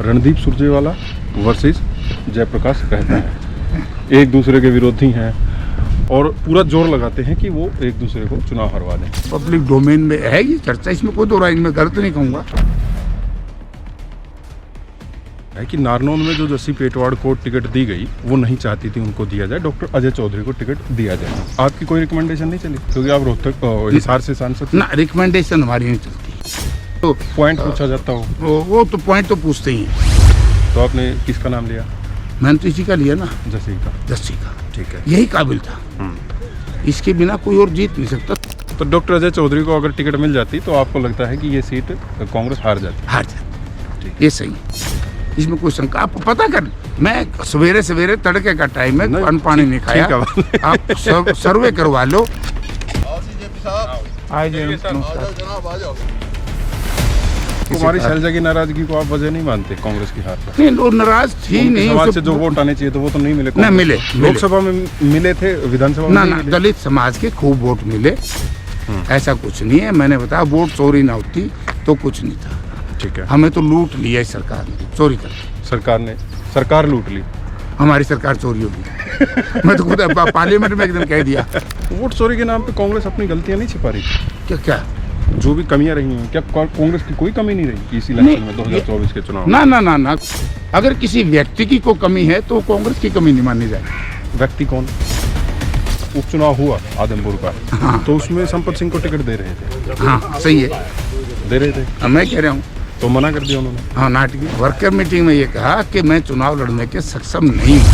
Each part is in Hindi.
रणदीप सुरजेवाला वर्सेस जयप्रकाश रहता है। एक दूसरे के विरोधी हैं और पूरा जोर लगाते हैं कि वो एक दूसरे को चुनाव हरवा दें। पब्लिक डोमेन में है ये चर्चा, इसमें कोई दो राय, मैं गलत नहीं कहूँगा। है कि नारनौल में जो जस्सी पेटवाड़ को टिकट दी गई वो नहीं चाहती थी उनको दिया जाए, डॉक्टर अजय चौधरी को टिकट दिया जाए। आपकी कोई रिकमेंडेशन नहीं चली क्योंकि आप रोहतक हिसार से सांसद ना, रिकमेंडेशन हमारी नहीं चलती। तो पॉइंट पूछा जाता हो वो तो पॉइंट तो पूछते ही हैं। तो आपने किसका नाम लिया? मैंने तो इसी का लिया ना, जस्सी का। जस्सी का। ठीक है, यही काबिल था, इसके बिना कोई और जीत नहीं सकता। तो डॉक्टर अजय चौधरी को अगर टिकट मिल जाती तो आपको लगता है कि ये सीट कांग्रेस हार जाती? ये सही, इसमें कोई शंका। आप पता कर, मैं सवेरे सवेरे तड़के का टाइम है, अन्न पानी नहीं खाया। आप सर्वे करवा लो। कुमारी शैलजा की नाराजगी को आप वजह नहीं मानते कांग्रेस की हार पर? नहीं, वो नाराज थी नहीं। समाज से जो वोट आने चाहिए तो वो तो नहीं मिले। नहीं मिले। लोकसभा में मिले थे, विधानसभा में ना, दलित समाज के खूब वोट मिले, ऐसा कुछ नहीं है। मैंने बताया वोट चोरी ना होती तो कुछ नहीं था। ठीक है, हमें तो लूट लिया है सरकार ने, चोरी कर। सरकार लूट ली, हमारी सरकार चोरी होगी। मैं तो खुद पार्लियामेंट में एकदम कह दिया। वोट चोरी के नाम पे कांग्रेस अपनी गलतियां नहीं छिपा रही? क्या जो भी कमियां रही हैं, क्या कांग्रेस की कोई कमी नहीं रही इस इलेक्शन में 2024 के चुनाव में? ना, अगर किसी व्यक्ति की कोई कमी है तो कांग्रेस की कमी नहीं मानी जाएगी। व्यक्ति कौन? उपचुनाव हुआ आदमपुर का, हाँ। तो उसमें संपत सिंह को टिकट दे रहे थे। हाँ सही है, दे रहे थे। मैं कह रहा हूँ तो मना कर दिया उन्होंने। हाँ, नाटकी वर्कर मीटिंग में ये कहा कि मैं चुनाव लड़ने के सक्षम नहीं हूँ।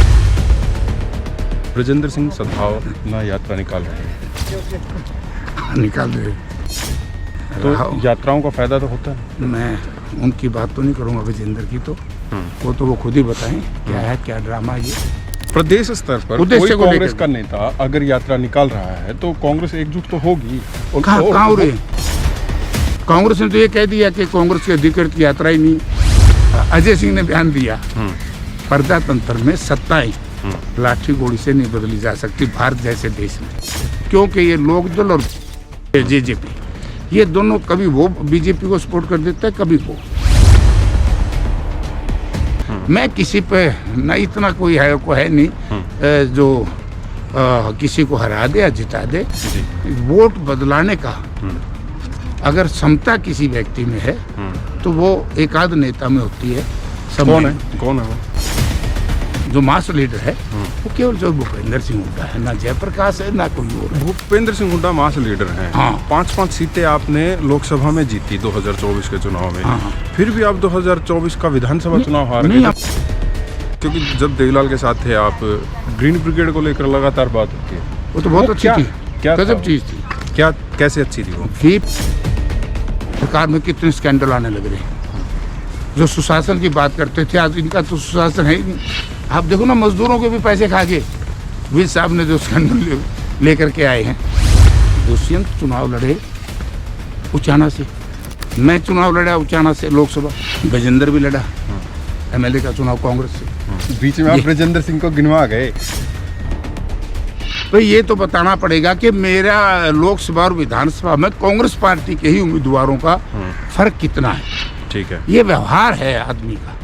ब्रजेंद्र सिंह सद्भावना यात्रा निकाल रहे हैं, निकाल दे। तो यात्राओं का फायदा तो होता है। मैं उनकी बात तो नहीं करूँगा विजेंद्र की, तो वो खुद ही बताएं क्या है, क्या ड्रामा ये। प्रदेश स्तर पर कोई कांग्रेस का नेता अगर यात्रा निकाल रहा है तो कांग्रेस एकजुट तो होगी। कहाँ हो रही है? कांग्रेस ने तो ये कह दिया कि कांग्रेस की अधिकृत यात्रा ही नहीं। अजय सिंह ने बयान दिया, प्रजातंत्र में सत्ताएं लाठी गोली से नहीं बदली जा सकती भारत जैसे देश में, क्योंकि ये लोकदल और जेजेपी, ये दोनों कभी वो बीजेपी को सपोर्ट कर देता है, कभी वो। मैं किसी पे न इतना कोई है नहीं जो किसी को हरा दे या जिता दे। वोट बदलाने का अगर क्षमता किसी व्यक्ति में है तो वो एक आध नेता में होती है। कौन है वो? जो मास लीडर है वो केवल जो भूपेंद्र सिंह हुड्डा है, ना जयप्रकाश है, ना कोई और। भूपेंद्र सिंह हुड्डा मास लीडर हैं। हाँ। 5 सीटें आपने लोकसभा में जीती 2024 के चुनाव में। हाँ। फिर भी आप 2024 का विधानसभा चुनाव हार गए, क्योंकि जब देवीलाल के साथ थे आप, ग्रीन ब्रिगेड को लेकर लगातार बात होती है। वो तो बहुत अच्छी थी, क्या गजब चीज थी। क्या, कैसे अच्छी थी वो? सरकार में कितने स्कैंडल आने लग रहे हैं। जो सुशासन की बात करते थे, आज इनका तो सुशासन है ही नहीं। आप देखो ना, मजदूरों के भी पैसे खा के विज साहब ने जो स्कैंडल लेकर के आए हैं। दुष्यंत चुनाव लड़े उचाना से, मैं चुनाव लड़ा उचाना से लोकसभा, गजेंद्र भी लड़ा एमएलए का चुनाव कांग्रेस से। बीच में आप ब्रजेंद्र सिंह को गिनवा गए। भाई ये तो बताना पड़ेगा कि मेरा लोकसभा और विधानसभा में कांग्रेस पार्टी के ही उम्मीदवारों का फर्क कितना है। ठीक है, ये व्यवहार है आदमी का,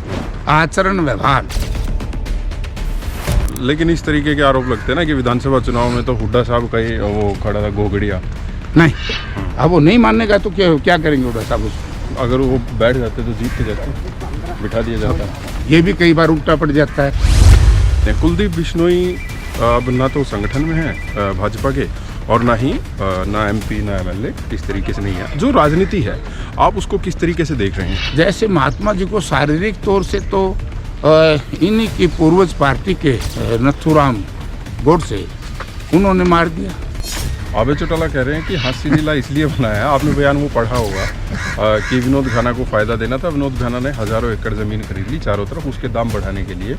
आचरण व्यवहार। लेकिन इस तरीके के आरोप लगते हैं ना कि विधानसभा चुनाव में तो हुड्डा साहब का ही वो खड़ा था, गोगड़िया। नहीं, अब वो नहीं मानने का तो क्या करेंगे हुड्डा साहब उसको? अगर वो बैठ जाते तो जीत के जाते, बिठा दिया जाता। ये भी कई बार उल्टा पड़ जाता है। कुलदीप बिश्नोई अब ना तो संगठन में है भाजपा के, और ना ही ना एमपी ना एमएलए, इस तरीके से नहीं है। जो राजनीति है आप उसको किस तरीके से देख रहे हैं? जैसे महात्मा जी को शारीरिक तौर से तो इन्हीं की पूर्वज पार्टी के नथुराम गोडसे उन्होंने मार दिया। आबे चौटाला कह रहे हैं कि हास्य जिला इसलिए बनाया है, आपने बयान वो पढ़ा होगा कि विनोद खन्ना को फायदा देना था। विनोद खन्ना ने हजारों एकड़ जमीन खरीद ली चारों तरफ उसके दाम बढ़ाने के लिए।